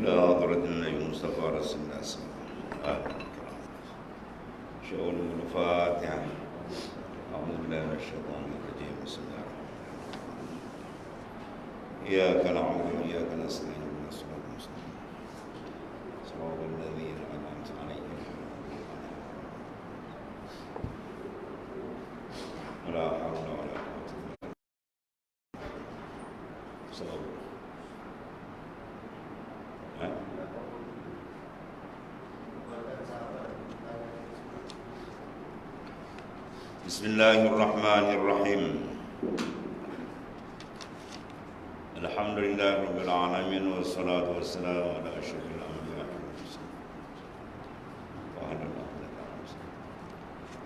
إلى حضرة النبي المصطفى رسول الله صلى الله عليه وسلم. شؤون الفاتحة. أعوذ بالله من الشيطان الرجيم. بسم الله الرحمن الرحيم. إياك نعبد وإياك نستعين اهدنا الصراط المستقيم صراط الذين أنعمت عليهم ولا حول ولا قوة إلا بالله. Bismillahirrahmanirrahim. Alhamdulillah rabbil alamin wassalatu wassalamu ala asyrafil anbiya'i wal mursalin wa ala alihi wa sahbihi.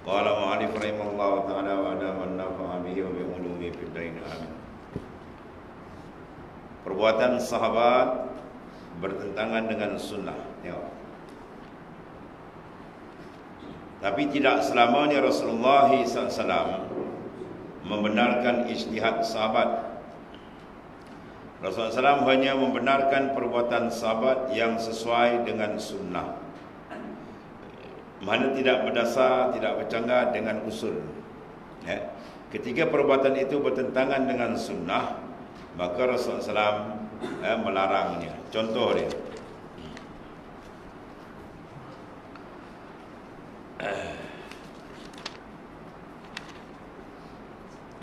Qala mu'allif rahimahullahu ta'ala wa adama an-nafa'a bihi wa bi ulumi fid dain amin. Perbuatan sahabat bertentangan dengan sunnah. Tapi tidak selamanya Rasulullah SAW membenarkan ijtihad sahabat. Rasulullah SAW hanya membenarkan perbuatan sahabat yang sesuai dengan sunnah, mana tidak berdasar, tidak bercanggah dengan usul. Ketika perbuatan itu bertentangan dengan sunnah, maka Rasulullah SAW melarangnya. Contoh dia,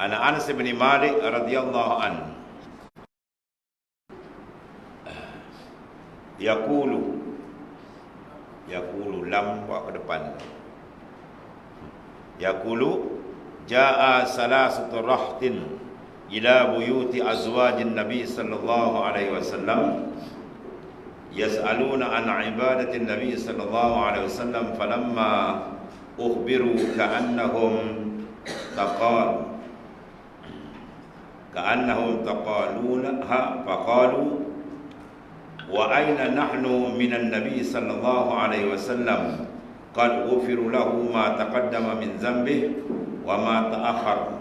Anas bin Malik radhiyallahu an yaqulu lam buat ke depan, yaqulu jaa salasatu rahtin ila buyuti azwajin nabi sallallahu alaihi wasallam yas'aluna an ibadatin nabi sallallahu alaihi wasallam falamma ukhbiru ka'annahum taqaluna faqalu wa ayna nahnu minan nabi sallallahu alaihi wasallam qad ghufiru lahu ma taqaddama min dhanbihi wa ma ta'akhkhar.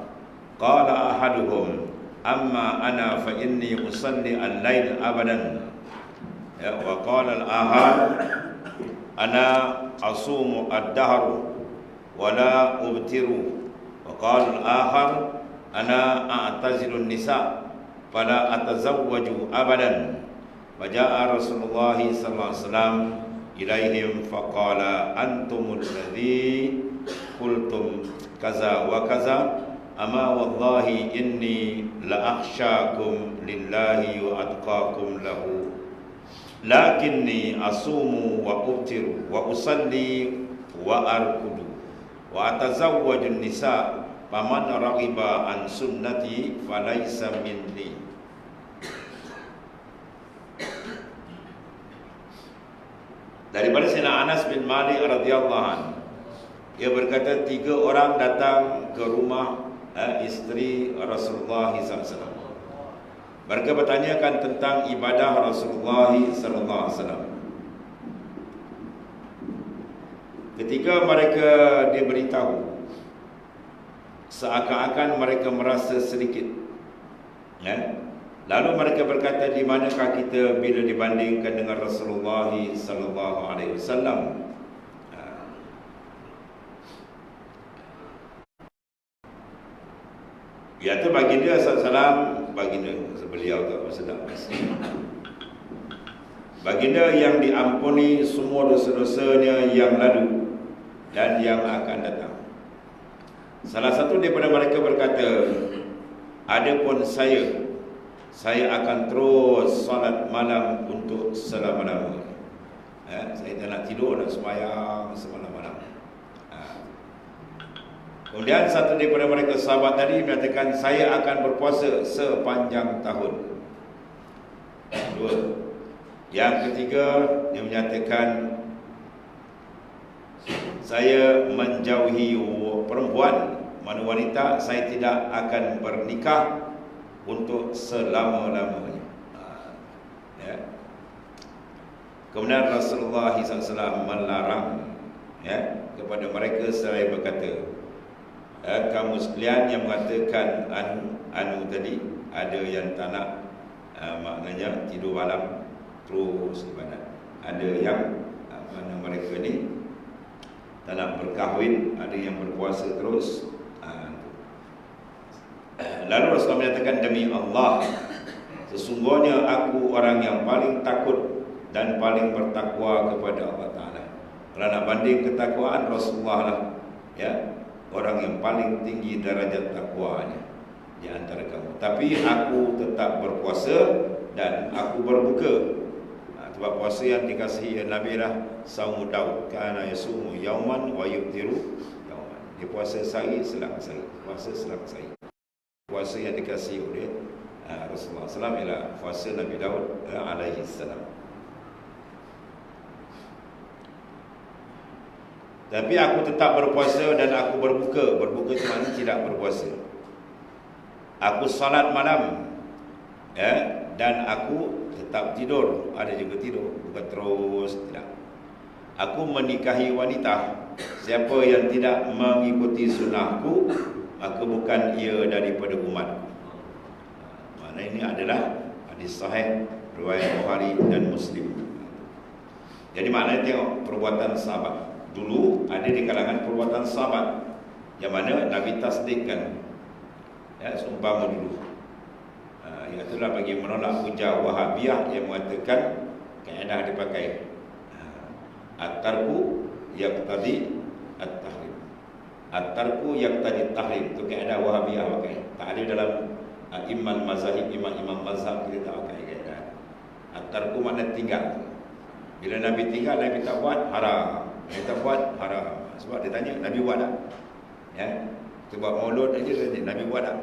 Qala ahaduhum amma ana fa inni usalli al-lail abadan wa qala al-ahad ana asumu ad-dahr wa la ubtiru wa qala al-akhar ana a'tazilu an-nisa fala atazawwaju abadan. Faja'a Rasulullah sallallahu alaihi wasallam ilaihim faqala antumul ladzi qultum kaza wa kaza amma wallahi inni la akhshakum lillahi wa atqakum lahu lakinni asumu wa ubtiru wa usalli wa arkudu wa atazawwaju an-nisa faman raghiba an sunnati falaysa minni. Daripada Sayyidina Anas bin Malik radhiyallahu anhu, ia berkata, 3 orang datang ke rumah isteri Rasulullah SAW. Mereka bertanyakan tentang ibadah Rasulullah SAW. Ketika mereka diberitahu, seakan-akan mereka merasa sedikit, lalu mereka berkata, di manakah kita bila dibandingkan dengan Rasulullah sallallahu alaihi wasallam? Iaitu baginda sallallahu baginda beliau tak bersedap baginda yang diampuni semua dosa-dosanya yang lalu dan yang akan datang. Salah satu daripada mereka berkata, adapun saya akan terus salat malam untuk selama-lamanya. Saya tak nak tidur, nak sembahyang semalam-malam. Kemudian satu daripada mereka sahabat tadi menyatakan, saya akan berpuasa sepanjang tahun. 2. Yang ketiga, dia menyatakan, saya menjauhi perempuan, mana wanita, saya tidak akan bernikah untuk selama-lamanya. Kemudian Rasulullah SAW melarang kepada mereka seraya berkata, kamu sekalian yang mengatakan anu tadi, ada yang tak nak maknanya tidur malam, terus ibadat. Ada yang mana mereka ni tak nak berkahwin, ada yang berpuasa terus. Lalu Rasulullah menyatakan, demi Allah, sesungguhnya aku orang yang paling takut dan paling bertakwa kepada Allah Ta'ala. Kalau nak banding ketakwaan, Rasulullah lah, ya, orang yang paling tinggi darajat takwanya di antara kamu. Tapi aku tetap berpuasa dan aku berbuka. Sebab puasa yang dikasihi Nabi lah saumu Daud, kana yasumu yauman wa yuftiru yauman. Dia puasa sehari selang sehari, puasa selang sehari. Puasa yang dikasihi oleh Rasulullah SAW ialah puasa Nabi Daud alaihi salam. Tapi aku tetap berpuasa dan aku berbuka. Berbuka itu maknanya tidak berpuasa. Aku salat malam, ya, dan aku tetap tidur. Ada juga tidur, bukan terus, tidak. Aku menikahi wanita. Siapa yang tidak mengikuti sunnahku, maka bukan ia daripada umatku. Makna ini adalah hadis sahih riwayat Bukhari dan Muslim. Jadi maknanya tengok perbuatan sahabat. Dulu ada di kalangan perbuatan sahabat yang mana Nabi tasdikkan, ya, seumpama dulu. Itulah bagi menolak hujah Wahabiyah yang mengatakan kaedah dipakai at-tarku yaqtadi at-tahrim. At-tarku yaqtadi at-tahrim, itu kaedah Wahabiyah pakai. Tak ada dalam imam mazhab, imam mazhab kita tak pakai kaedah. At-tarku makna tinggal. Bila Nabi tinggal, Nabi tak buat, haram. Nabi tak buat, haram. Sebab dia tanya, Nabi buat tak? Ya, kita buat maulud aja, Nabi buat tak?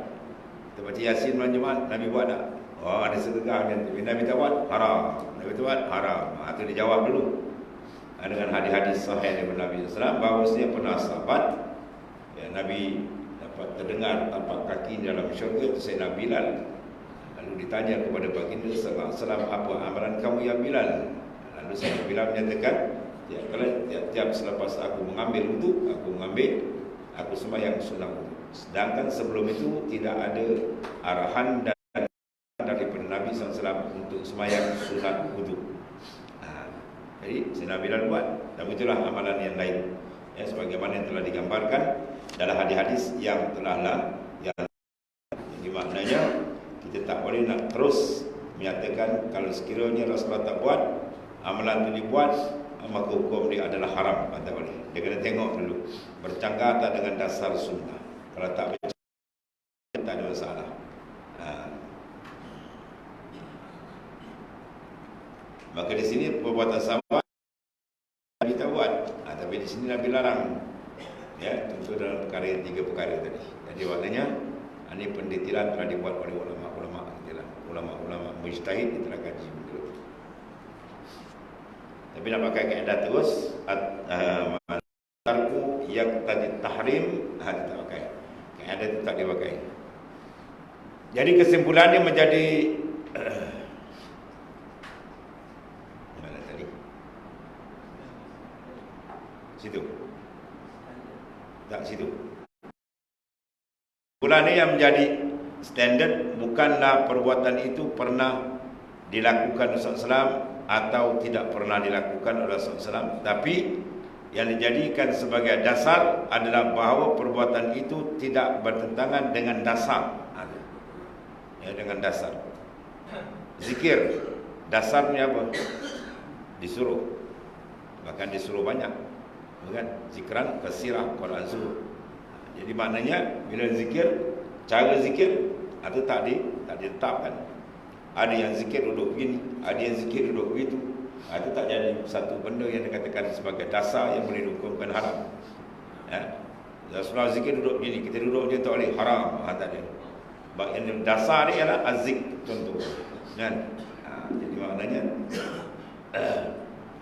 Kita baca Yasin malam Jumaat, Nabi buat tak? Oh, ada sedekah dan Nabi tak buat, haram. Nabi tak buat, haram. Itu dijawab dulu dengan hadis-hadis sahih daripada Nabi SAW, bahawa setiap pernah sahabat, ya, Nabi dapat terdengar tapak kaki dalam syurga, itu Sayyidina Bilal. Lalu ditanya kepada baginda sallallahu alaihi wasallam, apa amalan kamu ya Bilal? Lalu Sayyidina Bilal menyatakan, tiap selepas aku mengambil wudu, aku sembahyang sunat wudu. Sedangkan sebelum itu tidak ada arahan dan daripada Nabi SAW untuk sembahyang sunat wudu. Jadi Sayyidina Bilal buat, dan itulah amalan yang lain, ya, sebagaimana yang telah digambarkan dalam hadis-hadis yang telah yang jadi maknanya kita tak boleh nak terus menyatakan kalau sekiranya Rasulullah tak buat, amalan itu dibuat, maka hukum dia adalah haram. Tak boleh. Dia kena tengok dulu bercanggah tak dengan dasar sunnah. Kalau tak bercanggah, tak ada masalah. Maka di sini perbuatan sahabat Nabi tak buat, tapi di sini Nabi larang, ya, tentu dalam perkara yang 3 perkara tadi. Jadi maknanya ini pendetilan telah dibuat oleh ulama-ulama mujtahid, yang telah kaji betul. Tapi nak pakai kaedah terus tarku yaqtadi tahrim, tak pakai. Kaedah itu tak dipakai. Jadi kesimpulannya menjadi mana tadi? Situ. Tak situ. Kesimpulannya yang menjadi standard bukanlah perbuatan itu pernah dilakukan Rasulullah SAW atau tidak pernah dilakukan oleh Rasulullah SAW, tapi yang dijadikan sebagai dasar adalah bahawa perbuatan itu tidak bertentangan dengan dasar. Ya, dengan dasar. Zikir, dasarnya apa? Disuruh. Bahkan disuruh banyak. Bukan? Zikran, kasirah, Quran suruh. Jadi maknanya bila zikir, cara zikir itu tak ditetapkan. Ada yang zikir duduk begini, ada yang zikir duduk begitu. Itu tak jadi satu benda yang dikatakan sebagai dasar yang boleh dihukumkan haram. Ya. Rasulullah zikir duduk begini, kita duduk je tak boleh, haram. Tak ada. Yang dasar dia ialah azik, contoh. Kan? Jadi maknanya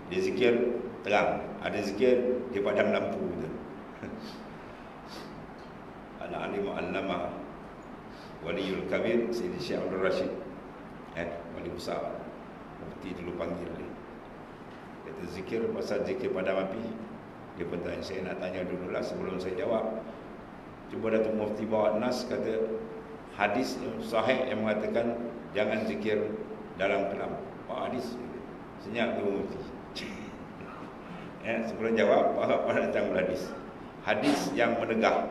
dia zikir terang, ada zikir dia padam lampu gitu. Al-alim al-lama waliyul kabir Sayyidi Syekh Abdul Rashid, wali besar, mufti dulu panggil dia. Kata zikir, pasal zikir padam api. Dia pun tanya, saya nak tanya dululah sebelum saya jawab. Cuba Datuk Mufti bawa nas, kata hadis sahih yang mengatakan jangan zikir dalam kelam. Hadis Senyap Ibu Mufti. Sebelum jawab, apa datang hadis. Hadis yang menegak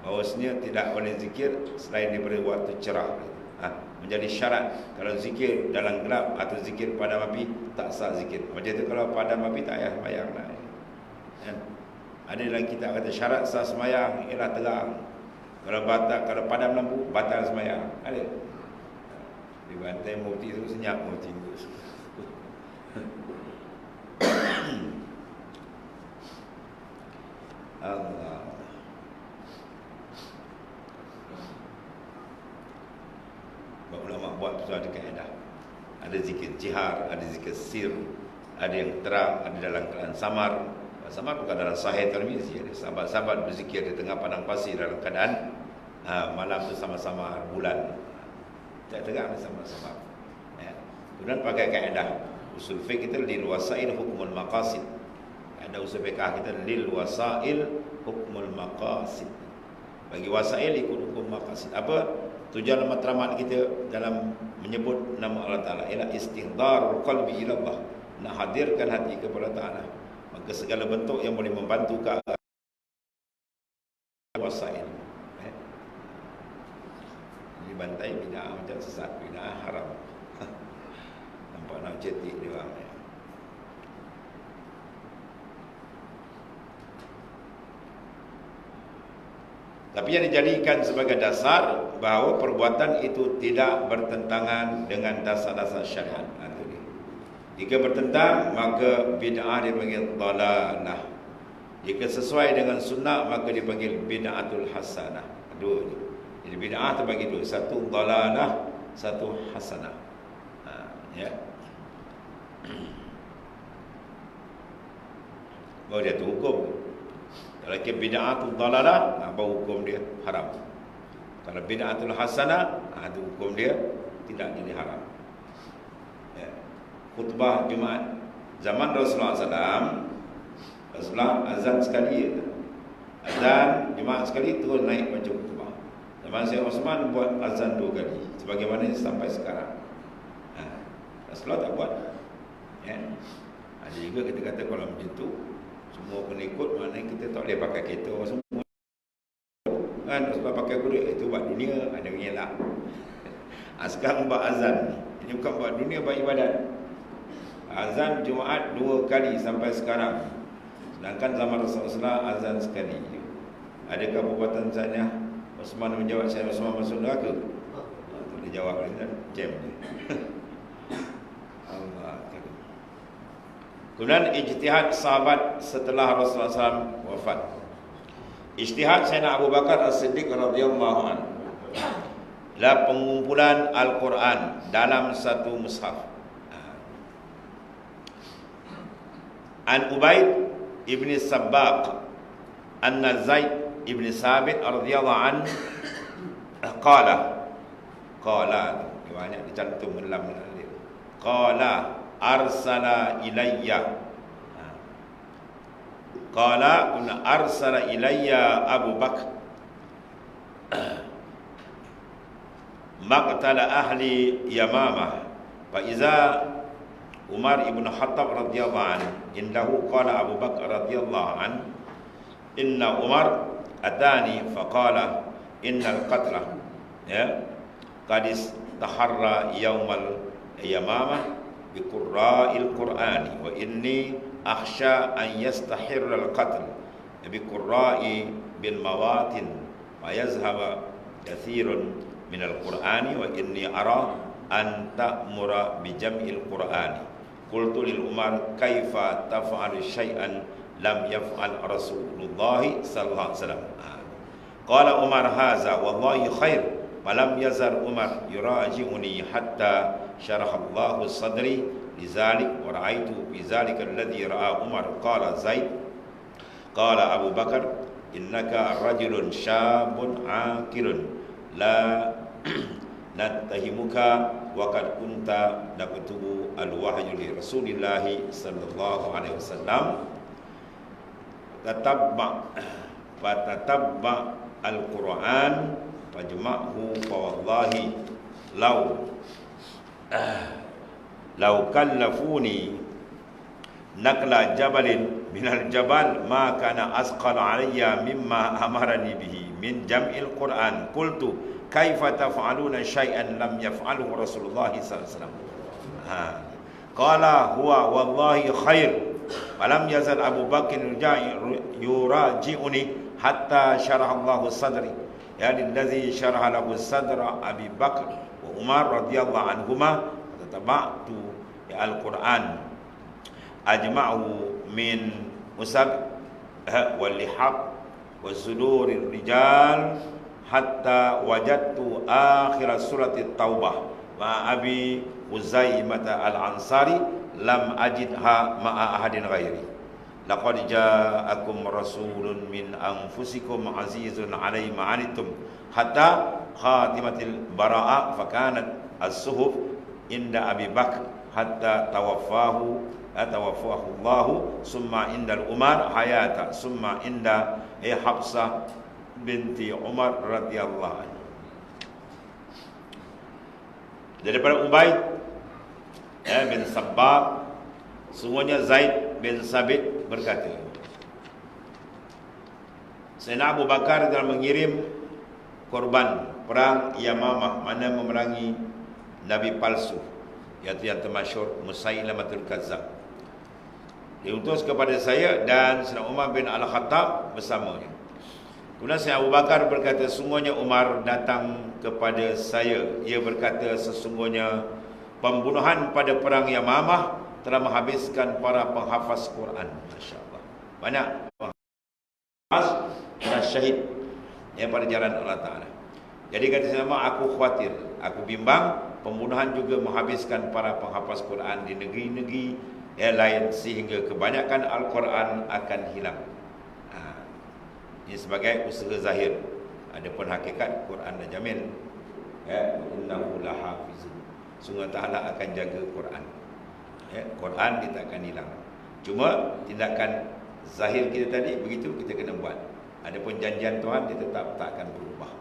bahawasanya tidak boleh zikir selain diberi waktu cerah. Menjadi syarat. Kalau zikir dalam gelap atau zikir padam api, tak sah zikir. Macam itu kalau padam api tak payah sembahyang lah. Ada dalam kitab kata syarat sah sembahyang ialah terang. Kalau padam lampu, batal sembahyang. Ada. Di bantai Mufti itu senyap Mufti itu. Allah. Ulama buat sesuatu kaedah. Ada zikir jihar, ada zikir sir, ada yang terang, ada dalam keadaan samar. Samar bukan dalam Sahih Tirmizi. Ada sahabat-sahabat berzikir di tengah padang pasir dalam keadaan malam itu sama-sama bulan. Tak terang sama-sama. Kemudian pakai kaedah usul fiqh kita lil wasail hukmul maqasid. Ada usul fiqh kita lil wasail hukmul maqasid. Bagi wasail ikut hukum maqasid. Apa tujuan matlamat kita dalam menyebut nama Allah Ta'ala ialah istihdarul qalbi ila Allah, nak hadirkan hati kepada Ta'ala. Maka segala bentuk yang boleh membantu ke arah wasail. Dibantai bid'ah macam sesat, bid'ah haram. Nampak nak cetik dia orang ni. Tapi yang dijadikan sebagai dasar bahawa perbuatan itu tidak bertentangan dengan dasar-dasar syariat. Itu dia. Jika bertentang, maka bid'ah dipanggil dalalah. Jika sesuai dengan sunnah, maka dipanggil bid'atul hasanah. Dua ni. Jadi bid'ah terbagi dua. Satu dalalah, satu hasanah. Ya. Baru dia tu hukum. Kalau bid'atul dalalah, baru hukum dia haram. Kalau bid'atul hasanah, itu hukum dia tidak jadi haram. Ya. Khutbah Jumaat zaman Rasulullah SAW, Rasulullah azan sekali, azan Jumaat sekali terus naik baca khutbah. Zaman Syekh Osman buat azan 2 kali, sebagaimana sampai sekarang. Rasulullah tak buat. Ya. Ada juga kita kata kalau macam tu semua pengikut, maknanya kita tak boleh pakai kereta semua. Kan sebab pakai kuda itu buat dunia, ada mengelak. Sekarang buat azan. Ini bukan buat dunia, buat ibadat. Azan Jumaat 2 kali sampai sekarang. Sedangkan zaman Rasulullah azan sekali. Adakah perbuatan saya Osman menjawab saya Osman masuk neraka? Tak boleh jawab lagi kan? Jam dia. Kemudian ijtihad sahabat setelah Rasulullah SAW wafat. Ijtihad Sayyidina Abu Bakar As-Siddiq radhiyallahu anhu adalah pengumpulan Al-Quran dalam satu mushaf. An Ubaid ibn Sabbaq anna Zaid ibn Sabit radhiyallahu anhu qala banyak dicantum dalam dia. Qala arsala ilayya. Qala kunna arsala ilayya Abu Bakar maqtala ahli Yamamah fa iza Umar ibn Khattab radhiyallahu anhu indahu qala Abu Bakar radhiyallahu anhu inna Umar atani faqala innal qatla ya qadis taharra yaumal Yamamah biqurra'il Qur'ani wa inni akhsha an yastahirra al-qatl biqurra'i bil mawatin wa yazhaba kathirun min al-Qur'ani wa inni ara an ta'mura bi jam'il Qur'ani. Qultu lil Umar kaifa taf'alu syai'an lam yaf'al Rasulullah sallallahu alaihi wasallam. Qala Umar hadza wallahi khair. Falam yazar Umar yuraji'uni hatta syaraha Allahu sadri lizalik wa ra'aitu bi zalika alladhi ra'a Umar. Qala Zaid qala Abu Bakar innaka rajulun syabun aqilun la natahimuka wa qad kunta naktubu al-wahyu li Rasulillah sallallahu alaihi wasallam tatabba al-Quran fajma'hu fa wallahi law kallafuni nakla jabalin minal jabal ma kana asqal alayya mimma amarani bihi min jam'il Quran. Qultu kaifa taf'aluna syai'an lam yaf'alhu Rasulullah sallallahu alaihi wasallam. Qala huwa wallahi khair. Falam yazal Abu Bakr yuraji'uni hatta syaraha Allahu sadri. Ya lillazi syaraha lahu sadra Abi Bakr wa Umar radhiyallahu anhuma tataba'tu ya al-Quran ajma'u min musab wal lihab wa sudurir rijal hatta wajadtu akhir surat at-taubah ma Abi Uzaimah al-Ansari lam ajidha ma'a ahadin ghairi. Laqad ja'akum rasulun min anfusikum azizun 'alaihi ma 'anittum hatta khatimatil bara'a fakanat as-suhuf inda Abi Bakr hatta tawaffahu Allah summa indal Umar hayata summa inda Hafsah binti Umar radhiyallahu anha. Daripada Ubaid bin Sabbah, sungguhnya Zaid bin Sabit berkata, Sayyidina Abu Bakar dalam mengirim korban perang Yamamah, mana memerangi Nabi palsu, iaitu yang termasyhur Musailamatul Kazzab. Diutus kepada saya dan Sayyidina Umar bin Al-Khattab bersamanya. Kemudian Sayyidina Abu Bakar berkata, sungguhnya Umar datang kepada saya. Ia berkata, sesungguhnya pembunuhan pada perang Yamamah telah menghabiskan para penghafaz Quran. Masya Allah, banyak penghafaz dan syahid yang pada jalan Allah Ta'ala. Jadi kata sama, aku khawatir, aku bimbang pembunuhan juga menghabiskan para penghafaz Quran di negeri-negeri yang lain sehingga kebanyakan Al-Quran akan hilang. Ini sebagai usaha zahir. Adapun hakikat Quran dah jamin, innahu lahafizun, sungguh Ta'ala akan jaga Quran. Quran kita akan hilang. Cuma tindakan zahir kita tadi begitu kita kena buat. Adapun janjian Tuhan dia tetap tak akan berubah.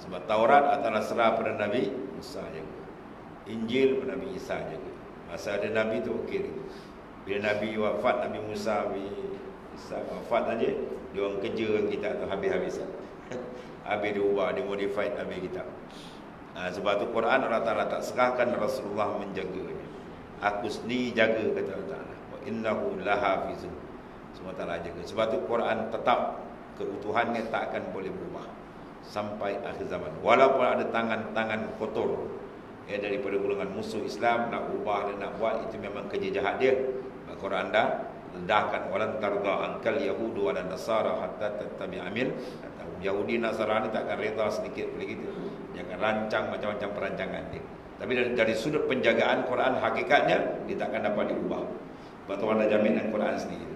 Sebab Taurat adalah serah pada Nabi Musa jaga, Injil pada Nabi Isa jaga. Masa ada Nabi tu okey. Bila Nabi wafat, Nabi Musa, Nabi Isa wafat aja, dia orang kerja dengan kita tu habis-habisan. Habis dia ubah, dia modify Nabi kita. Sebab tu Quran Allah Ta'ala tak serahkan Rasulullah menjaganya. Aku sendiri jaga, kata Allah Ta'ala. Wa innahu lahafizun, semua Ta'ala jaga. Sebab tu Quran tetap keutuhannya tak akan boleh berubah sampai akhir zaman. Walaupun ada tangan-tangan kotor daripada golongan musuh Islam nak ubah dan nak buat, itu memang kerja jahat dia. Al-Quran dah ledahkan, walan tarda ankal yahudu wala nasara hatta tattabi'a millatahum. Yahudi Nasrani tak akan reda sedikit begitu. Dia akan rancang macam-macam perancangan dia. Tapi dari sudut penjagaan Quran, hakikatnya dia tak akan dapat diubah. Sebab Tuhan dah jamin dalam Quran sendiri.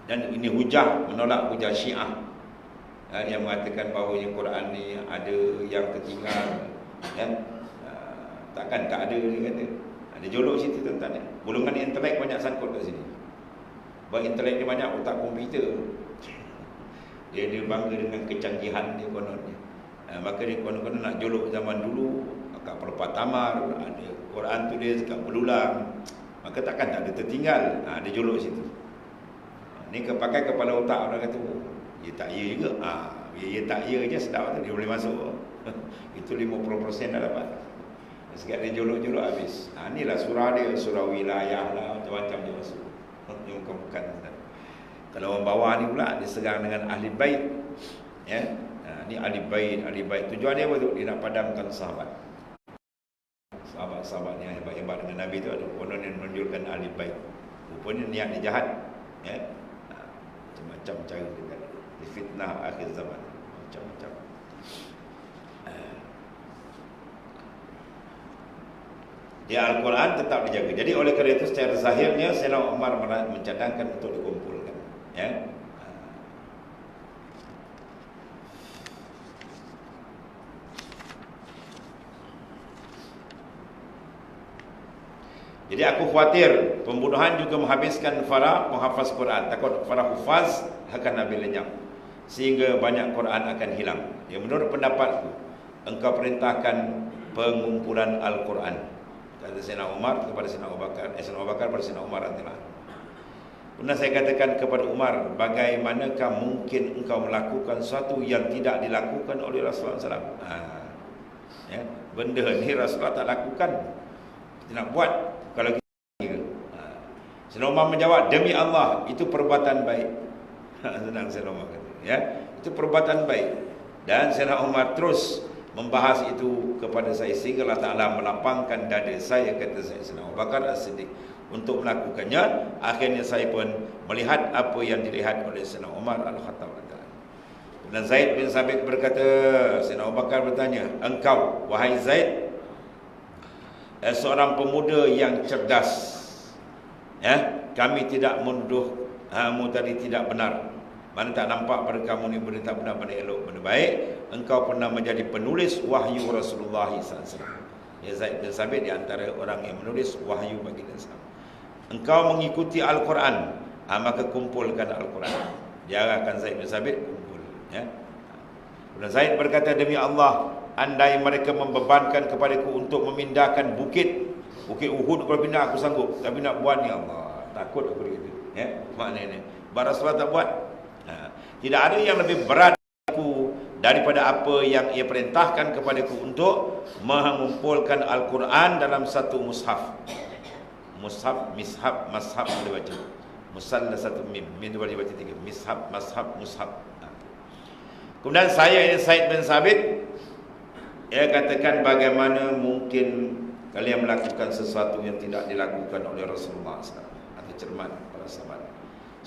Dan ini hujah menolak hujah Syiah yang mengatakan bahawa yang Quran ni ada yang tertinggal. Takkan tak ada, dia kata. Ada jolok situ tentang ni. Golongan intelek banyak sangkut kat sini. Sebab intelek dia banyak, otak komputer. Dia bangga dengan kecanggihan dia kononnya. Maka dia konon-konon nak jolok zaman dulu kat Perlepas Tamar, ada Quran tu dia kat Belulang. Maka takkan tak ada tertinggal. Dia jolok situ. Ni kepakai kepala otak orang kata, ya tak ya juga. Ya tak ya je sedap tu, dia boleh masuk. Itu 50% dah dapat. Sekali dia jolok-jolok habis. Inilah surah dia, surah wilayah lah, macam-macam dia masuk. Yang bukan-bukan. Kalau orang bawah ni pula dia serang dengan ahli bait. Ni ahli bait. Tujuan dia apa tu? Dia nak padamkan sahabat. Sahabat-sahabat yang hebat-hebat dengan Nabi tu ada konon yang menunjukkan ahli bait. Rupanya niat dia jahat. Macam-macam cara dia. Dia fitnah akhir zaman. Macam-macam. Di Al-Quran tetap dijaga. Jadi oleh kerana itu secara zahirnya Sayyidina Umar mencadangkan untuk dikumpulkan. Jadi aku khawatir pembunuhan juga menghabiskan para penghafaz Quran. Takut para hufaz akan habis lenyap, sehingga banyak Quran akan hilang. Ya, menurut pendapatku, engkau perintahkan pengumpulan Al-Quran. Kata Sayyidina Umar kepada Sayyidina Abu Bakar, Sayyidina Abu Bakar kepada Sayyidina Umar radhiyallahu anhu. Kemudian saya katakan kepada Umar, bagaimanakah mungkin engkau melakukan sesuatu yang tidak dilakukan oleh Rasulullah SAW? Ya, benda ni Rasulullah tak lakukan, kita nak buat kalau kita Sayyidina Umar menjawab, demi Allah, itu perbuatan baik. Senang Sayyidina Umar kata, ya, itu perbuatan baik. Dan Sayyidina Umar terus membahas itu kepada saya sehingga Allah Ta'ala melapangkan dada saya, kata Sayyidina Abu Bakar As-Siddiq, untuk melakukannya. Akhirnya saya pun melihat apa yang dilihat oleh Sayyidina Umar Al-Khattab. Dan Zaid bin Sabit berkata, Sayyidina Abu Bakar bertanya, engkau, wahai Zaid, seorang pemuda yang cerdas, ya, kami tidak menuduh kamu tadi tidak benar. Mana tak nampak pada kamu ni benda tak benar, benda elok, benda baik. Engkau pernah menjadi penulis wahyu Rasulullah SAW. Ya, Zaid bin Sabit di antara orang yang menulis wahyu bagi Nabi. Engkau mengikuti Al-Quran, maka kumpulkan Al-Quran. Diarahkan Zaid bin Sabit kumpul, ya. Dan Zaid berkata, demi Allah, andai mereka membebankan kepadaku untuk memindahkan bukit Uhud, kalau pindah aku sanggup, tapi nak buat ni Allah, takut aku begitu, ya. Maknanya Rasulullah tak buat. Tidak ada yang lebih berat aku daripada apa yang ia perintahkan kepadaku untuk mengumpulkan Al-Quran dalam satu mushaf. Mushaf, mishaf, mashaf boleh baca. Musalla satu mim, mim boleh baca tiga. Mishaf, mashaf, mushaf. Kemudian saya ini Zaid bin Sabit, ia katakan, bagaimana mungkin kalian melakukan sesuatu yang tidak dilakukan oleh Rasulullah SAW. Atau cermat para sahabat.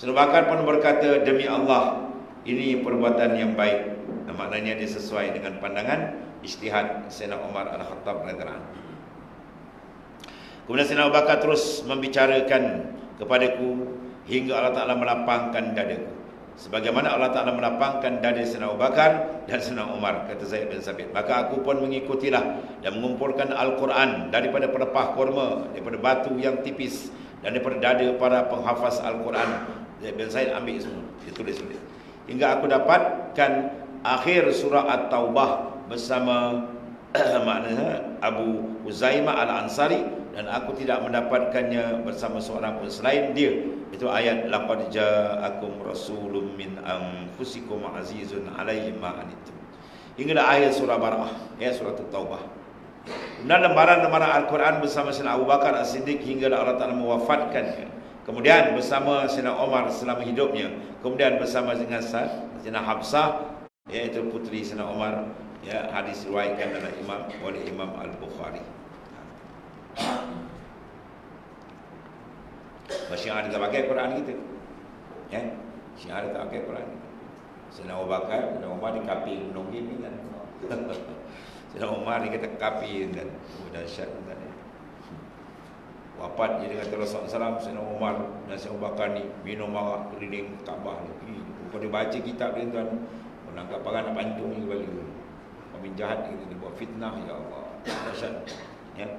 Sayyidina Bakar pun berkata, demi Allah, ini perbuatan yang baik. Maknanya dia sesuai dengan pandangan ijtihad Sayyidina Umar Al-Khattab radhiyallahu anhu. Kemudian Sayyidina Abu Bakar terus membicarakan kepadaku hingga Allah Ta'ala melapangkan dadaku, sebagaimana Allah Ta'ala melapangkan dada Sayyidina Abu Bakar dan Sayyidina Umar, kata Zaid bin Sabit. Maka aku pun mengikutilah dan mengumpulkan Al-Quran daripada pelepah kurma, daripada batu yang tipis, dan daripada dada para penghafaz Al-Quran. Zaid bin Sabit ambil semua, ditulis-tulis, hingga aku dapatkan akhir surah At-Taubah bersama maknanya Abu Uzaimah Al-Ansari, dan aku tidak mendapatkannya bersama seorang pun selain dia. Itu ayat, laqad ja'akum rasulun min anfusikum azizun 'alaihi ma anittum, hingga ayat surah Bara'ah, ya, surah At-Taubah. Dan lembaran-lembaran Al-Quran bersama Sayyidina Abu Bakar As-Siddiq hingga Allah Ta'ala mewafatkannya. Kemudian bersama Sayyidina Umar selama hidupnya. Kemudian bersama dengan Sayyidina Hafsah, iaitu puteri Sayyidina Umar, ya, hadis riwayatkan oleh Imam Al-Bukhari. Syiah tak pakai Quran kita, ya, Syiah tak pakai Quran. Sayyidina Abu Bakar, Sayyidina Umar dikapi gunung gini kan. Sayyidina Umar dikata kapi kan, dahsyat kan. Wafat dia dengan Rasulullah SAW, Sayyidina Umar dan Sayyidina Abu Bakar ni minum arak keliling Kaabah ni. Kalau dia baca kitab dia tuan, menangkap parang nak pancung ni kembali. Kami jahat ni, dia buat fitnah, ya Allah. Dahsyat, ya.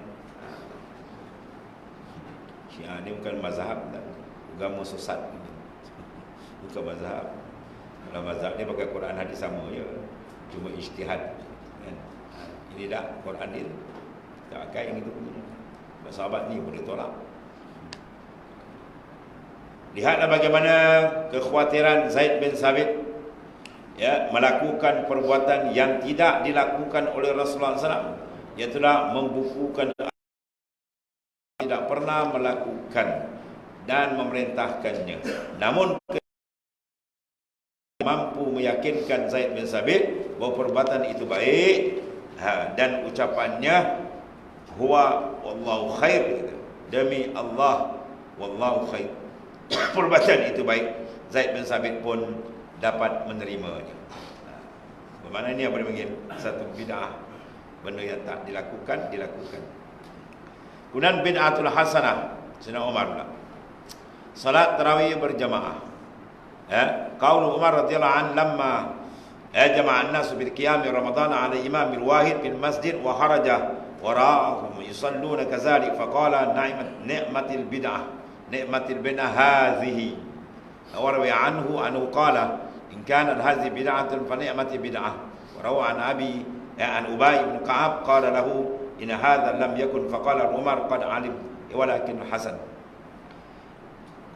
Syiah ni bukan mazhab, agama sesat, bukan mazhab. Kalau mazhab ni pakai Quran hadis sama je, cuma ijtihad, kan? Ini dah Quran dia tak pakai yang itu punya. Sahabat ni boleh tolak. Lihatlah bagaimana kekhawatiran Zaid bin Sabit, ya, melakukan perbuatan yang tidak dilakukan oleh Rasulullah SAW, iaitulah membukukan, tidak pernah melakukan dan memerintahkannya. Namun mampu meyakinkan Zaid bin Sabit bahawa perbuatan itu baik, dan ucapannya huwa wallahu khair, demi Allah, wallahu khair, perbuatan itu baik. Zaid bin Sabit pun dapat menerimanya. Bermakna ini apa dia satu bid'ah, benda yang tak dilakukan. Kemudian bid'atul hasanah Sayyidina Umar pula, salat tarawih berjamaah. Qaul Umar radhiyallahu anhu lamma jama'a an-nas bil qiyam Ramadan 'ala imam al-wahid fil masjid wa kharaja wara'ahum yusalluna kadzalik faqala ni'matil bid'ah hadhihi. Wa rawiya anhu qala in kanat hadhihi bid'atun fa ni'matil bid'ah. Wa rawa an Ubay bin Ka'ab qala lahu in hadha lam yakun faqala Umar qad alim walakin hasan.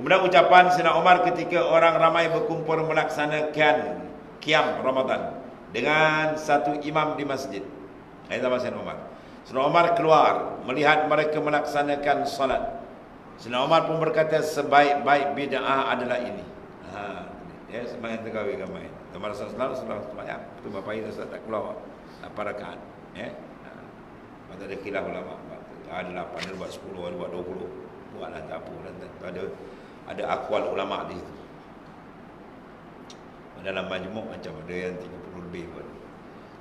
Kemudian ucapan Sayyidina Umar ketika orang ramai berkumpul melaksanakan qiyam Ramadan dengan satu imam di masjid. Itu nama Sayyidina Umar. Sayyidina Umar keluar melihat mereka melaksanakan salat. Sayyidina Umar pun berkata, sebaik-baik bid'ah adalah ini. Ya, sembahyang tarawih ramai. Umar sallallahu alaihi wasallam sembahyang, tu bapa itu tak keluar 8 rakaat, ya. Ada khilaf ulama. Ada 8, ada buat 10, ada buat 20. Buatlah tak apa. Ada akwal ulama di situ. Dalam majmuk macam ada yang 30 lebih pun.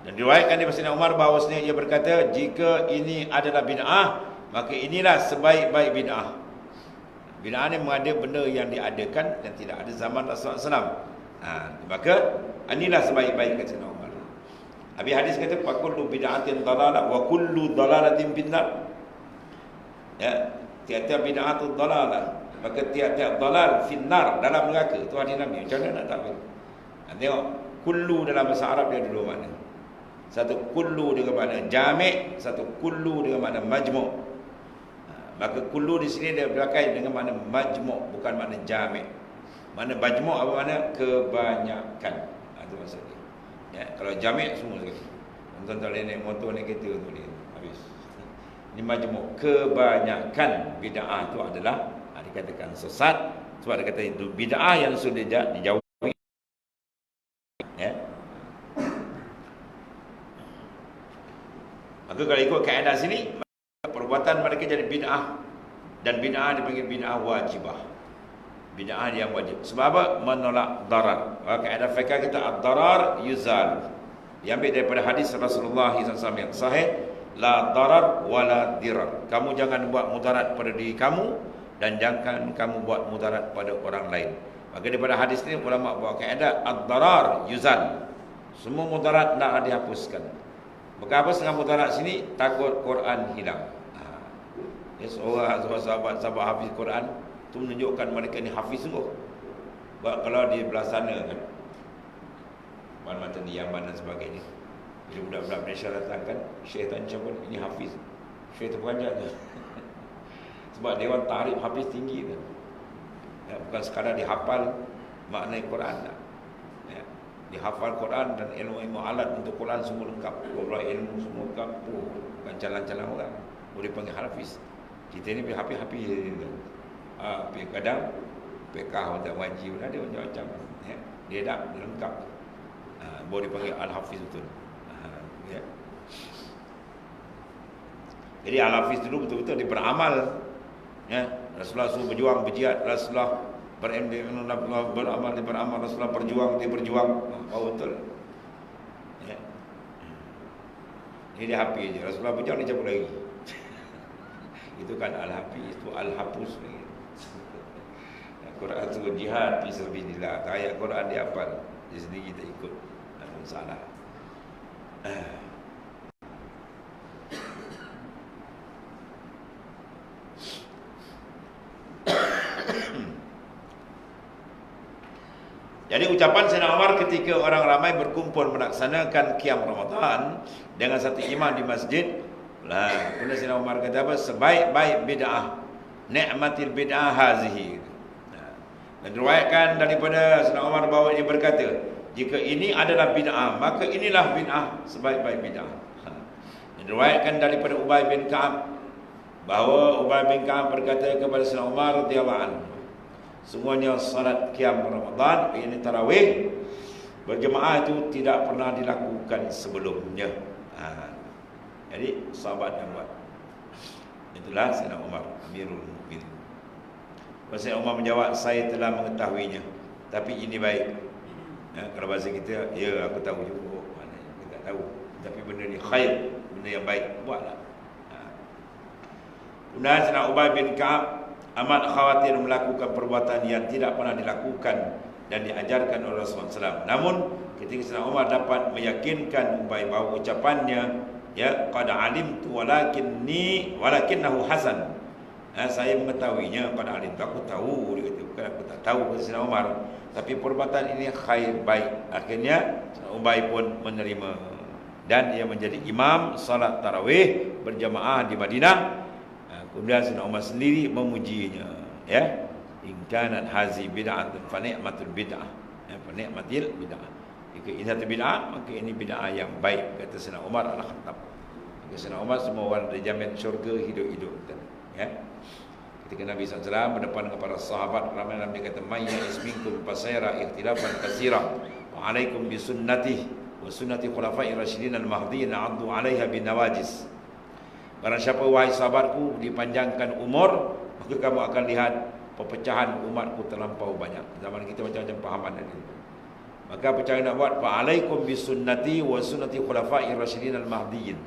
Dan diriwayatkan daripada Sayyidina Umar bahawasanya ia berkata, jika ini adalah bid'ah, maka inilah sebaik-baik bid'ah. Bid'ah ni mengada benda yang diadakan dan tidak ada zaman Rasulullah SAW. Maka inilah sebaik-baik kata Sayyidina Umar. Habis hadis kata, fakullu bid'atin dalalah wa kullu dalalatin finnar. Ya, tiap-tiap bid'atun dalalah, maka tiap-tiap dalal finnar, dalam neraka. Tu hadis Nabi. Macam mana nak tahu? Tengok, kullu dalam bahasa Arab dia ada dua makna. Satu kullu dengan makna jami', satu kullu dengan makna majmu'. Maka kullu di sini dia berkait dengan makna majmu', bukan makna jami'. Makna majmu' apa makna? Kebanyakan. Itu maksudnya. Ya, kalau jami' semua sekali. Tuan-tuan naik motor, naik kereta tu dia habis. Ini majmu', kebanyakan bid'ah itu adalah dikatakan sesat. Sebab dia kata itu bid'ah yang sudah dijauhi. Ya. Maka kalau ikut kaedah sini, perbuatan mereka jadi bid'ah, dan bid'ah dipanggil bid'ah wajibah. Bid'ah yang wajib. Sebab apa? Menolak darar. Kaedah fiqh kita ad-darar yuzal. Diambil daripada hadis Rasulullah SAW yang sahih, la darar wala dirar. Kamu jangan buat mudarat pada diri kamu dan jangan kamu buat mudarat pada orang lain. Maka daripada hadis ini ulama buat kaedah ad-darar yuzal. Semua mudarat nak dihapuskan. Maka apa dengan mudarat sini? Takut Quran hilang. Ya, seorang sahabat hafiz Quran tu menunjukkan mereka ni hafiz sungguh. Sebab kalau di belah sana kan, macam di Yaman dan sebagainya, bila budak-budak Malaysia datang kan, Syekh tanya pun, ini hafiz. Syekh tu pengajar tu. Sebab Dewan Tahrib hafiz tinggi tu. Ya, bukan sekadar dihafal makna Quran tak. Ya, dihafal Quran dan ilmu-ilmu alat untuk Quran semua lengkap. Kalau ilmu semua lengkap, bukan jalan-jalan orang. Boleh panggil hafiz. Kita ni hafiz-hafiz. Kadang PK untuk wajib pun ada macam-macam. Ya, dia dah lengkap. Boleh dipanggil Al-Hafiz betul. Ya. Jadi Al-Hafiz dulu betul-betul dia beramal. Ya, Rasulullah suruh berjuang, berjihad. Rasulullah beramal, dia beramal. Rasulullah berjuang, dia berjuang. Oh betul. Ya. Ini dia Hafiz je. Rasulullah berjuang, dia cabut lagi. Itu kan Al-Hafiz, itu Al-Hafuz lagi. Quran tu jihad fi sabilillah. Ayat Quran dia hafal. Dia sendiri tak ikut. Salah. Jadi ucapan Sayyidina Umar ketika orang ramai berkumpul melaksanakan qiyam Ramadan dengan satu imam di masjid, lah, kemudian Sayyidina Umar kata apa? Sebaik-baik bid'ah, ni'matil bid'ah hazihi. Dan diriwayatkan daripada Sayyidina Umar bahawa dia berkata, jika ini adalah bid'ah, maka inilah bid'ah, sebaik-baik bid'ah. Diriwayatkan daripada Ubay bin Ka'ab bahawa Ubay bin Ka'ab berkata kepada Sayyidina Umar radhiyallahu anhu, semuanya salat qiyam Ramadan, ini tarawih berjemaah itu tidak pernah dilakukan sebelumnya. Jadi sahabat yang buat. Itulah Sayyidina Umar Amirul Mukminin. Sayyidina Umar menjawab, saya telah mengetahuinya, tapi ini baik. Ya, kalau bahasa kita, ya aku tahu juga. Maknanya kita tak tahu. Tapi benda ni khair, benda yang baik, buatlah. Kemudian Sayyidina Ubay bin Ka'ab amat khawatir melakukan perbuatan yang tidak pernah dilakukan dan diajarkan oleh Rasulullah SAW. Namun ketika Sayyidina Umar dapat meyakinkan Ubay bahawa ucapannya, ya qad alimtu walakinnahu hasan. Saya mengetahuinya, qad alimtu, aku tahu, dia kata, bukan aku tak tahu, kata Sayyidina Umar, tapi perbuatan ini khair, baik. Akhirnya Ubay pun menerima dan ia menjadi imam salat tarawih berjamaah di Madinah. Kemudian Sayyidina Umar sendiri memujinya, ya. In kanat hazi bid'atun fa ni'matul bid'ah. Ya, fa ni'matil bid'ah. Jika ini satu bid'ah, maka ini bid'ah yang baik, kata Sayyidina Umar Al-Khattab. Maka Sayyidina Umar semua orang dijamin syurga hidup-hidup. Ya. Ketika Nabi SAW berdepan dengan para sahabat, ramai Nabi kata, "May yasminkum fasaira ikhtilafan katsira, wa 'alaikum bi sunnati wa sunnati khulafa'ir rasyidin al-mahdiyyin 'addu 'alaiha bin nawajis." Barang siapa, wahai sahabatku, dipanjangkan umur, maka kamu akan lihat perpecahan umatku terlampau banyak. Zaman kita macam-macam pahaman tadi. Maka apa cara nak buat? Fa'alaikum bisunnati wa sunnati khulafa'ir rasyidin al-mahdiyyin.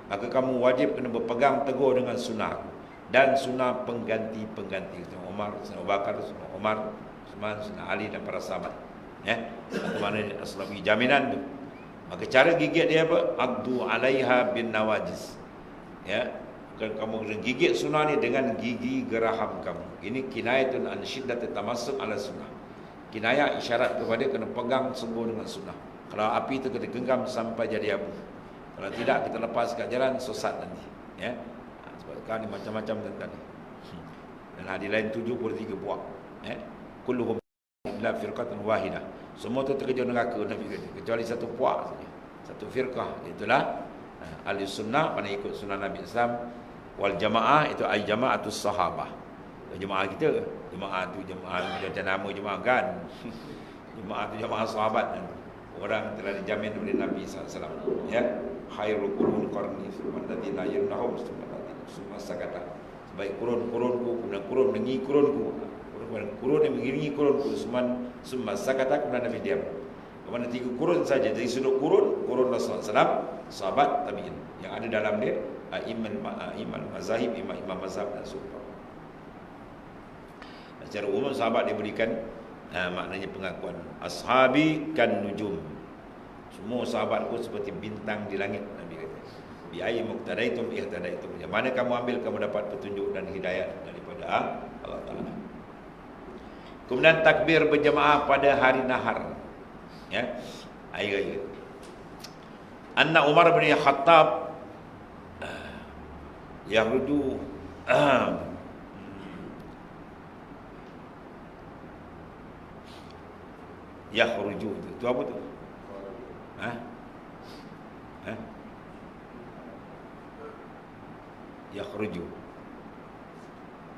Maka kamu wajib kena berpegang teguh dengan sunnah dan sunnah pengganti-pengganti. Sunnah Umar, sunnah Abu Bakar, sunnah Umar, sunnah Ali dan para sahabat. Ya, itu maknanya Rasulullah jaminan tu. Maka cara gigit dia apa? Addu 'alaiha bin nawajis. Ya, kamu kena gigit sunnah ni dengan gigi geraham kamu. Ini kinayatun an syiddatit tamassuk ala sunnah. Kinayah isyarat kepada kena pegang sungguh dengan sunnah. Kalau api itu kena genggam sampai jadi abu. Kalau tidak, kita lepas kat jalan, sesat nanti. Ya, sebab sekarang ni macam-macam tentang ni. Dan hadis lain 73 puak. Ya, kulluhum illa firqatun wahidah. Semua tu terkejut neraka Nabi kata, kecuali satu puak saja, satu firqah. Itulah ahli sunnah, mana ikut sunnah Nabi Islam. Wal jamaah itu ay jamaatus sahabah. Jemaah kita, jemaah tu jemaah macam nama jemaah kan. Jemaah tu jemaah sahabat kan. Orang telah dijamin oleh Nabi SAW. Ya, khairul qurun qarni summa alladhina yalunahum summa sakata. Sebaik kurun-kurunku, kemudian kurun mengiringi kurunku. Kurun yang mengiringi kurunku, summa sakata, kemudian Nabi diam. Kemudian 3 kurun saja. Dari sudut kurun Rasulullah SAW, sahabat tabi'in. Yang ada dalam dia imam mazahib, imam mazhab dan sultan. Secara umum sahabat diberikan maknanya pengakuan ashabi kan nujum. Semua sahabatku seperti bintang di langit, Nabi kata. Bi ayyi muqtadaitum ihtadaitum. Yang mana kamu ambil, kamu dapat petunjuk dan hidayah daripada Allah Taala. Kemudian takbir berjemaah pada hari nahar. Ya, hari raya. Anna Umar bin Khattab yakhruju yakhruju itu apa tu? Yakhruju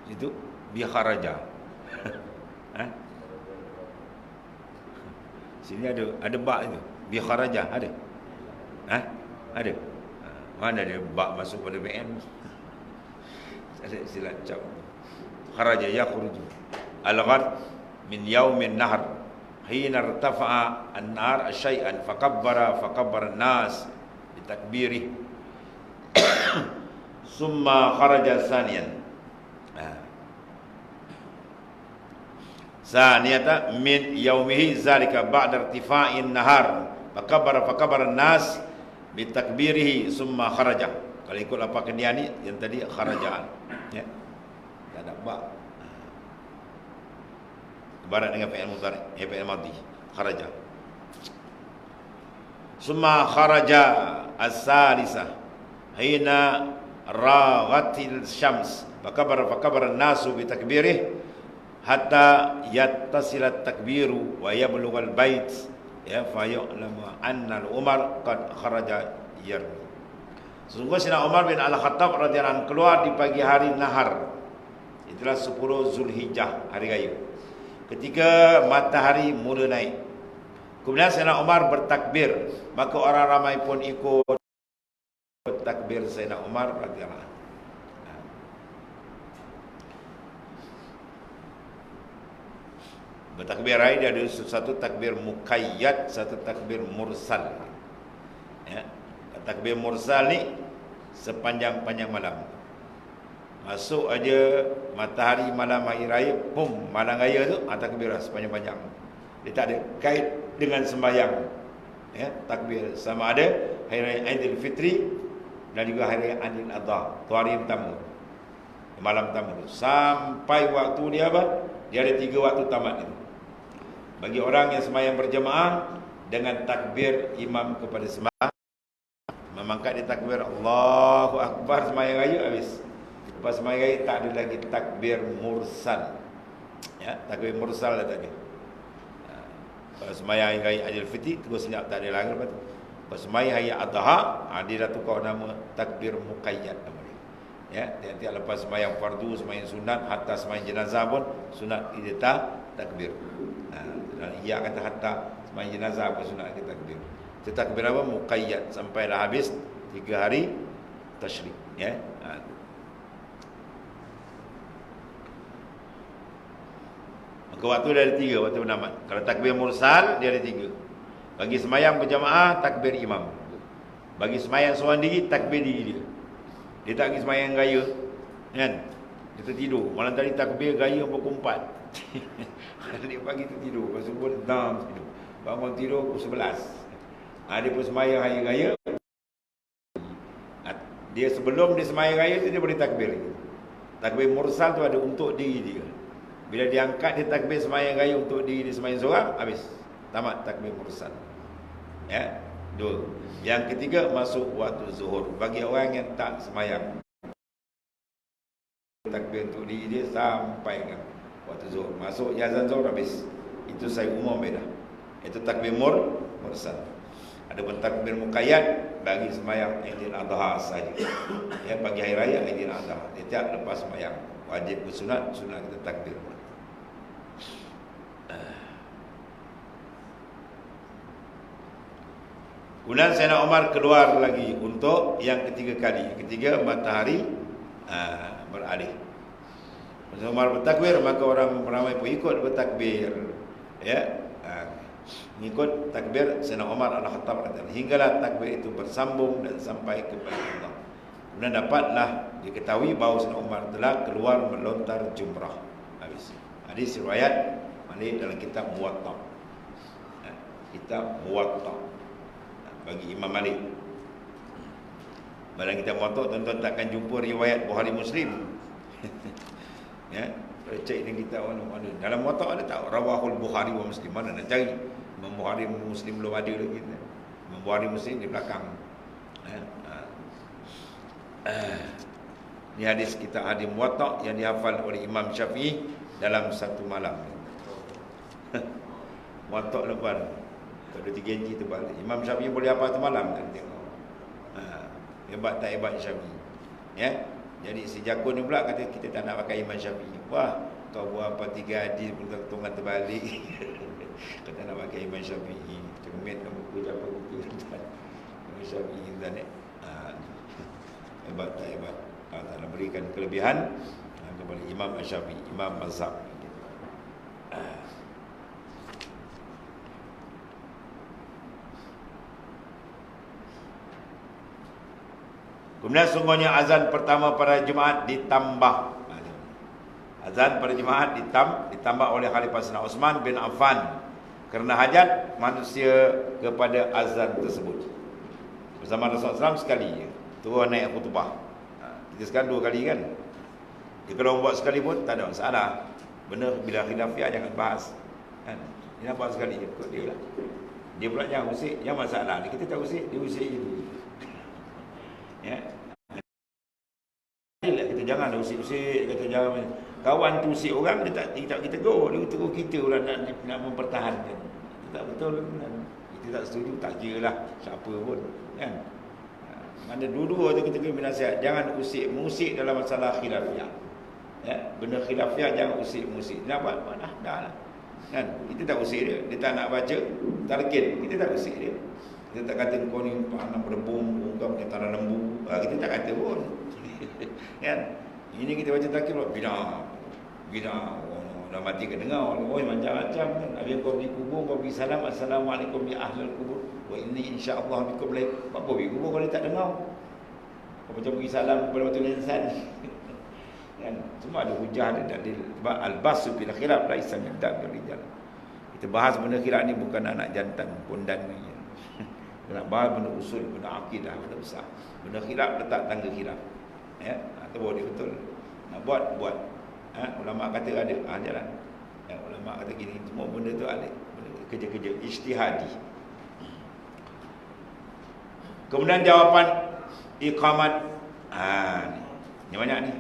itu bi kharaja. Sini ada bak itu. Bi kharaja ada. Ada. Mana ada bak masuk pada BM? Ada istilah cap. Kharaja yakhruju. Al-ghad min yaumin nahr. Hina irtafa'a an-nar syai'an fakabbara an-nas bitakbirih. Summa kharaja saniyan. Saniyata min yaumihi zalika ba'da irtifa'in nahar fakabbara an-nas bitakbirih summa kharaja. Kalau ikut lapakan dia ni yang tadi kharajaan. Ya. Tak ada bak. Ibarat dengan fi'il mudhari', fi'il madhi, kharaja. Summa kharaja as-salisah hina raghatil syams fakabara an-nasu bi takbirih hatta yattasilat takbiru wa yablughal bait ya fa ya'lamu anna al-umar qad kharaja yarmi. Sesungguhnya Sayyidina Umar bin Al-Khattab radhiyallahu anhu keluar di pagi hari nahar. Itulah 10 Zulhijjah, hari raya. Ketika matahari mula naik. Kemudian Sayyidina Umar bertakbir, maka orang ramai pun ikut takbir Sayyidina Umar radhiyallahu anhu. Bertakbir raya dia ada satu takbir muqayyad, satu takbir mursal. Ya. Takbir mursal ni sepanjang-panjang malam. Masuk aja matahari malam hari raya, pum, malam raya tu takbir sepanjang-panjang. Dia tak ada kait dengan sembahyang. Ya, takbir sama ada hari raya Aidil Fitri dan juga hari raya Aidil Adha, tu hari pertama. Malam pertama tu sampai waktu dia apa? Dia ada 3 waktu tamat itu. Bagi orang yang sembahyang berjemaah dengan takbir imam kepada sembahyang, memangkat dia takbir Allahu Akbar sembahyang raya habis. Lepas sembahyang raya tak ada lagi takbir mursal. Ya, takbir mursal dah tadi. Kalau sembahyang hari Aidilfitri terus senyap tak ada lagi lepas tu. Kalau sembahyang hari Adha, dia dah tukar nama takbir muqayyad nama dia. Ya, tiap-tiap lepas sembahyang fardu, sembahyang sunat, hatta sembahyang jenazah pun sunat kita takbir. Dan ia kata hatta sembahyang jenazah pun sunat kita takbir. Itu takbir apa? Muqayyad sampai dah habis 3 hari tasyrik, ya. Maka waktu dia ada 3 waktu penamat. Kalau takbir mursal dia ada 3. Bagi sembahyang berjamaah takbir imam. Bagi sembahyang seorang diri takbir diri dia. Dia tak pergi sembahyang gaya, kan? Dia tertidur. Malam tadi takbir gaya pukul 4. Dia pagi tertidur. Lepas subuh dam tidur. Bangun tidur pukul 11. Dia pun sembahyang hari raya. Dia sebelum dia sembahyang raya tu dia boleh takbir lagi. Takbir mursal tu ada untuk diri dia. Bila dia angkat dia takbir sembahyang raya untuk diri dia sembahyang seorang, habis. Tamat takbir mursal. Ya, 2. Yang ketiga masuk waktu zuhur. Bagi orang yang tak sembahyang takbir untuk diri dia sampai ke waktu zuhur. Masuk azan zuhur habis. Itu saya umum beda. Itu takbir mursal. Adapun takbir muqayyad bagi sembahyang Aidil Adha saja. Ya, bagi hari raya Aidil Adha. Setiap lepas sembahyang wajib sunat kita takbir. Kemudian Sayyidina Umar keluar lagi untuk yang ketiga kali. Ketiga matahari beralih. Sayyidina Umar bertakbir, maka orang ramai pun ikut bertakbir. Ya, mengikut takbir Sayyidina Umar Al-Khattab hinggalah takbir itu bersambung dan sampai kepada Allah. Kemudian dapatlah diketahui bahawa Sayyidina Umar telah keluar melontar jumrah. Habis. Hadis riwayat Malik dalam kitab Muwatta. Kitab Muwatta bagi Imam Malik. Dalam kitab Muwatta tuan-tuan takkan jumpa riwayat Bukhari Muslim. Ya, cek dengan kita mana. Dalam Muwatta ada tak rawahul Bukhari wa Muslim, mana nak cari? Imam Bukhari Muslim belum ada lagi. Imam Bukhari Muslim di belakang. Ini hadis kita hadis Muwatta yang dihafal oleh Imam Syafi'i dalam satu malam. Muwatta lepas ada 3 inci tebal. Imam Syafi'i boleh hafal satu malam kan tengok. Hebat tak hebat Syafi'i. Ya. Jadi si Jakun ni pula kata kita tak nak pakai Imam Syafi'i. Wah, kau buat apa 3 hadis pun tungan terbalik. Kita nak pakai Imam Syafi'i. Cermin kamu buku apa buku Imam Syafi'i dan hebat tak hebat. Allah Taala berikan kelebihan kepada Imam Syafi'i, Imam mazhab. Kemudian sungguhnya azan pertama pada Jumaat ditambah. Azan pada Jumaat ditambah oleh Khalifah Sayyidina Uthman bin Affan kerana hajat manusia kepada azan tersebut. Bersama Rasulullah SAW sekali turun naik khutbah. Kita sekarang 2 kali kan. Dia kalau buat sekali pun tak ada masalah. Benar bila khilafiyah jangan bahas. Kan? Dia nak bahas sekali ikut dia lah. Dia pula jangan usik, yang masalah. Kita tak usik, dia usik je dulu. Ya. Kita jangan ada usik-usik, kata jangan. Kawan tu usik orang dia tak kita go, dia tegur kita orang nak mempertahankan. Itu tak betul kan. Kita tak setuju, tak kiralah siapa pun kan. Mana dua-dua tu kita kena nasihat, jangan musik dalam masalah khilafiyah. Ya, benda khilafiyah jangan usik-musik. Kenapa? Dah lah. Kan? Kita tak usik dia tak nak baca talqin, kita tak usik dia. Kita tak kata kau ni panah berebung, kau punya tanah lembu. Kita tak kata pun. Kan? Ini kita baca talqin bina. Dah mati ke dengar. Oh macam-macam kan. Habis kau pergi kubur, kau pergi salam, assalamualaikum ya ahlul kubur. Wa inni insya-Allah bikum lain. Apa pergi kubur kalau tak dengar? Kau macam pergi salam kepada batu insan. Kan? Semua ada hujah, ada dalil. Sebab al-basu fil khilaf la isam yabda bil rijal. Kita bahas benda khilaf ni bukan anak jantan pondan ni. Kita nak bahas benda usul, benda akidah, benda besar. Benda khilaf letak tangga khilaf. Ya, atau boleh betul. Nak buat. Ulama kata ada, jalan. Ya, ulama kata gini, semua benda tu ada. Kerja-kerja ijtihadi. Kemudian jawapan iqamat. Ni banyak ni.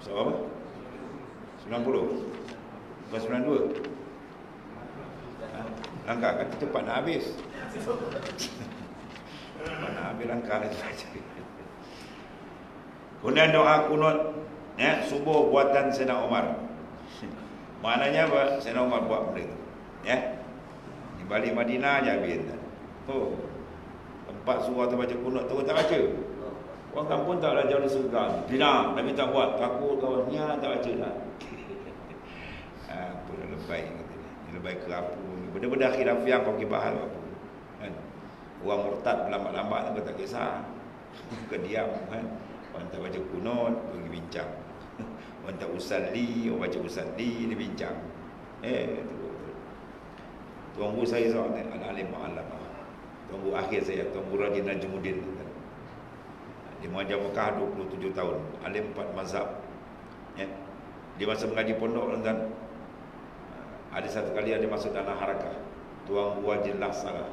So apa? 90. Bukan 92. Langkah kan cepat nak habis. Cepat nak habis langkah itu saja. Kemudian doa kunut subuh buatan Sayyidina Umar. Maknanya apa? Sayyidina Umar buat benda itu. Di balik Madinah je habis. Tempat suruh tu baca kunut tu tak baca. Orang kampung tak belajar di surga. Bila Nabi tak buat, takut kawannya tak baca dah. Apa dah lebay kata dia. Lebay ke apa? Benda-benda khilafiyah kau kibahal apa. Kan? Orang murtad lambat-lambat tu tak kisah. Kau diam kan. Orang tak baca kunut, pergi bincang. Orang tak usalli, orang baca usalli, dia bincang. Tuan guru saya seorang alim ma'alam. Tuan guru akhir saya, Tuan guru Raji Najmuddin. Dia mengajar Mekah 27 tahun. Alim 4 mazhab. Dia masa mengaji pondok dan ada satu kali ada masuk tanah harakah. Tuan guru Haji Lahsalah.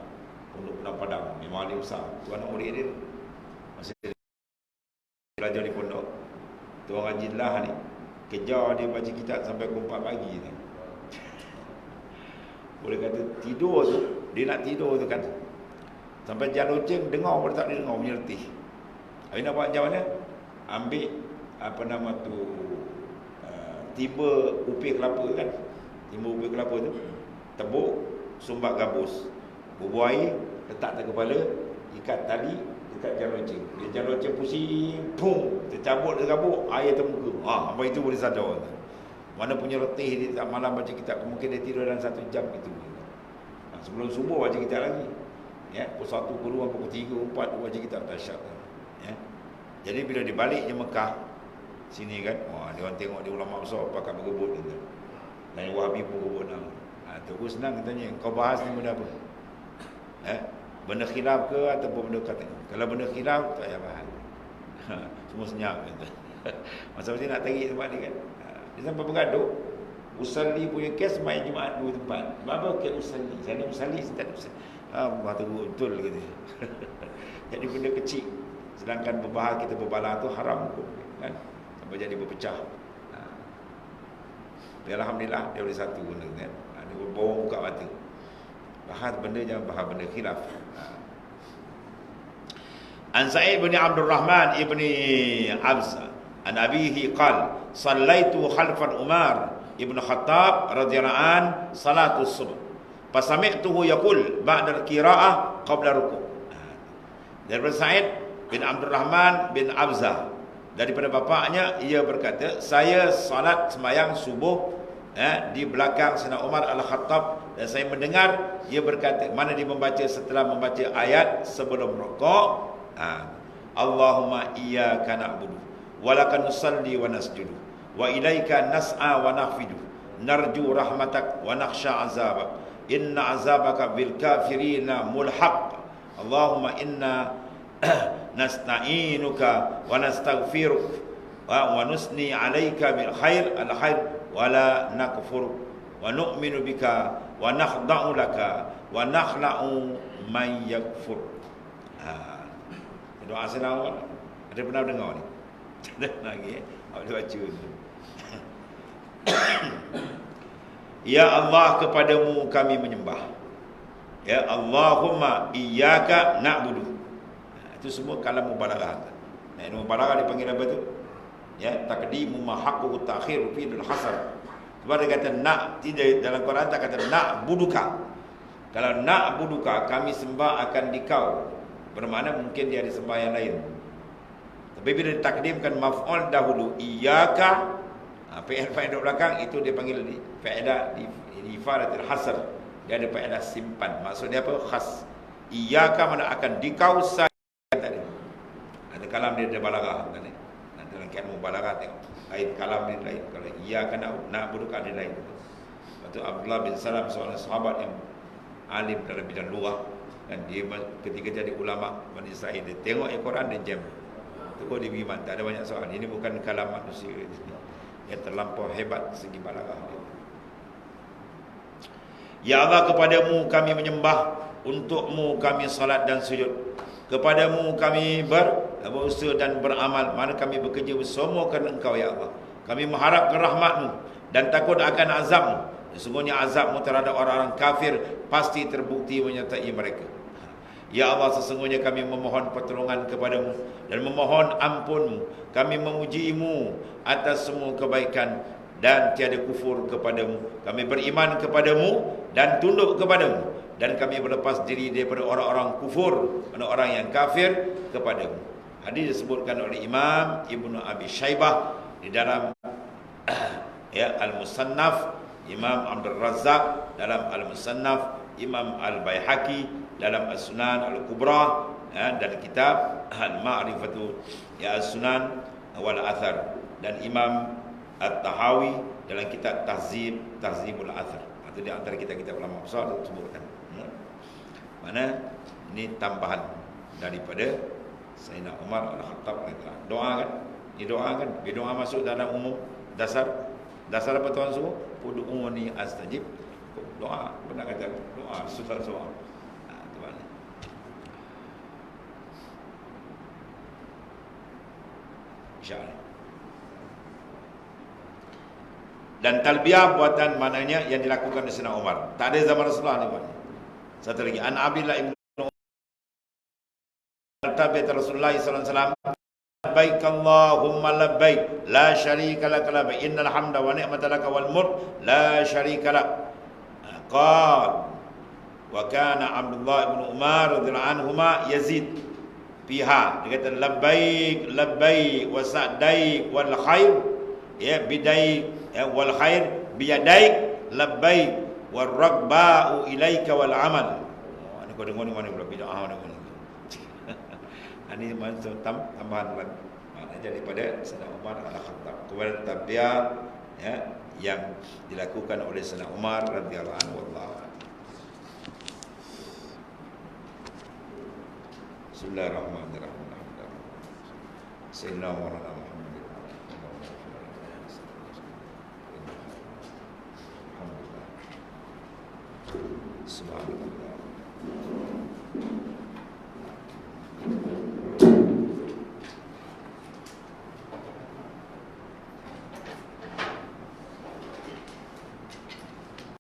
Pondok Penang Padang. Memang alim besar. Tuan murid dia. Masih belajar di pondok. Tuan Haji Lah ni kejar dia baca kitab sampai pukul 4 pagi ni. Boleh kata tidur tu, dia nak tidur tu kan. Sampai jalan loceng dengar pun tak dia dengar punya letih. Habis nak buat macam mana? Ambil apa nama tu timba upih kelapa kan. Timba upih kelapa tu tebuk sumbat gabus. Bubuh air, letak atas kepala, ikat tali dekat jalan loceng. Dia jalan loceng pusing, pum, tercabut dia gabuk, air termuka. Apa itu boleh sadar. Mana punya letih dia tak malam baca kitab, mungkin dia tidur dalam 1 jam gitu. Sebelum subuh baca kitab lagi. Pukul 1, pukul 2, pukul 3, 4 baca kitab dahsyat. Jadi bila dibaliknya Mekah sini kan, dia orang tengok dia ulama besar pakai bergebut gitu. Dan Wahabi pun gebut nama. Terus senang tanya, kau bahas ni benda apa? Benda khilaf ke ataupun benda kata? Kalau benda khilaf tak payah bahas. Semua senyap gitu. Masa-masa nak tarik tempat ni kan. Dia sampai bergaduh. Usalli punya kes main Jumaat 2 tempat. Apa kes usalli? Sana usalli, tak ada usalli. Betul betul gitu. Jadi benda kecil. Sedangkan berbahas kita berbalah tu haram pun kan. Sampai jadi berpecah. Alhamdulillah dia boleh satu benda kan. Dia bawa buka mata. Bahas benda jangan bahas benda khilaf. An Sa'id bin Abdul Rahman ibni Abza an abihi qala sallaitu khalfan Umar ibn Khattab radhiyallahu an salatus subh fasami'tuhu yaqul ba'da al-qira'ah qabla ruku'. Daripada Sa'id bin Abdul Rahman bin Abza, daripada bapaknya ia berkata, saya salat sembahyang subuh di belakang Sayyidina Umar Al-Khattab dan saya mendengar ia berkata, mana dia membaca setelah membaca ayat sebelum rukuk, Allahumma iyyaka na'budu wa laka nusalli wa nasjudu wa ilaika nas'a wa nafidu narju rahmatak wa nakhsha azabak inna azabaka bil kafirina mulhaq Allahumma inna nasta'inuka wa nastaghfiruk wa nusni 'alaika bil khair al khair wa la nakfur wa nu'minu bika wa nakhda'u laka wa nakhla'u man yakfur. Doa senang. Ada pernah dengar ni? Tak ada lagi. Awak baca tu. Ya Allah, kepadamu kami menyembah. Ya Allahumma iyyaka na'budu. Itu semua kalam mubalaghah. Mubalaghah dipanggil apa tu? Taqdimu ma haqqu ta'khir fi al-hasar. Sebab dia kata nak, tidak dalam Quran tak kata nak buduka. Kalau nak buduka, kami sembah akan dikau. Bermakna mungkin dia ada sembah yang lain. Tapi bila ditakdimkan maf'ul dahulu, iyyaka, fi'il belakang itu dia panggil faedah di ifadatul hasr. Dia ada faedah simpan. Maksudnya apa? Khas. Iyyaka mana akan dikau saja tadi. Ada kalam dia ada balaghah tadi. Nanti dalam kian mubalaghah tengok. Lain kalam dia lain. Kalau iyyaka nak buduka dia lain. Waktu Abdullah bin Salam seorang sahabat yang alim dalam bidang lughah, dan dia ketika jadi ulama Bani Israel, dia tengok Al-Quran dia jam. Terus dia beriman, tak ada banyak soalan. Ini bukan kalam manusia. Dia terlampau hebat segi balaghah dia. Ya Allah, kepadamu kami menyembah, untukmu kami salat dan sujud, kepadamu kami berusaha dan beramal, mana kami bekerja bersama kerana Engkau ya Allah. Kami mengharapkan rahmat-Mu dan takut akan azab-Mu. Sesungguhnya azab-Mu terhadap orang-orang kafir pasti terbukti menyertai mereka. Ya Allah, sesungguhnya kami memohon pertolongan kepada-Mu dan memohon ampun-Mu. Kami memuji-Mu atas semua kebaikan dan tiada kufur kepada-Mu. Kami beriman kepada-Mu dan tunduk kepada-Mu. Dan kami berlepas diri daripada orang-orang kufur, orang yang kafir kepada-Mu. Hadis disebutkan oleh Imam Ibnu Abi Syaibah di dalam Al-Musannaf, Imam Abdul Razzaq dalam Al-Musannaf, Imam Al-Baihaqi dalam As-Sunan Al-Kubra, dan kitab Al-Ma'rifatu As-Sunan wal Athar, dan Imam At-Tahawi dalam kitab Tahzibul Athar. Itu di antara kitab-kitab ulama besar disebutkan. Mana ini tambahan daripada Sayyidina Umar Al-Khattab radhiyallahu. Doa kan? Ini doa kan? Bila doa masuk dalam umum dasar apa tuan suruh? Ud'uni astajib. Doa, pernah kata doa susah soal. InsyaAllah. Dan talbiyah buatan maknanya yang dilakukan oleh Sayyidina Umar. Tak ada zaman Rasulullah ni buat. Satu lagi, An Abdullah ibn Talbiyat Rasulullah sallallahu alaihi wasallam, labbaik Allahumma labbaik la syarika lak labbaik innal hamda wa ni'mata lak wal mulk la syarika lak. Qala wa kana Abdullah ibn Umar radhiyallahu anhuma yazid fiha, dia kata labbaik labbaik wa sa'daik wal khair ya bidaik wal khair biyadaik labbaik wal ragba'u ilaika wal amal. Ini kau dengar ni mana pula bidah mana pun. Ini macam tambahan lagi. Maknanya daripada Sayyidina Umar Al-Khattab kepada tabiat yang dilakukan oleh Sayyidina Umar radhiyallahu anhu. Bismillahirrahmanirrahim. Sayyidina Muhammad Subhanallah.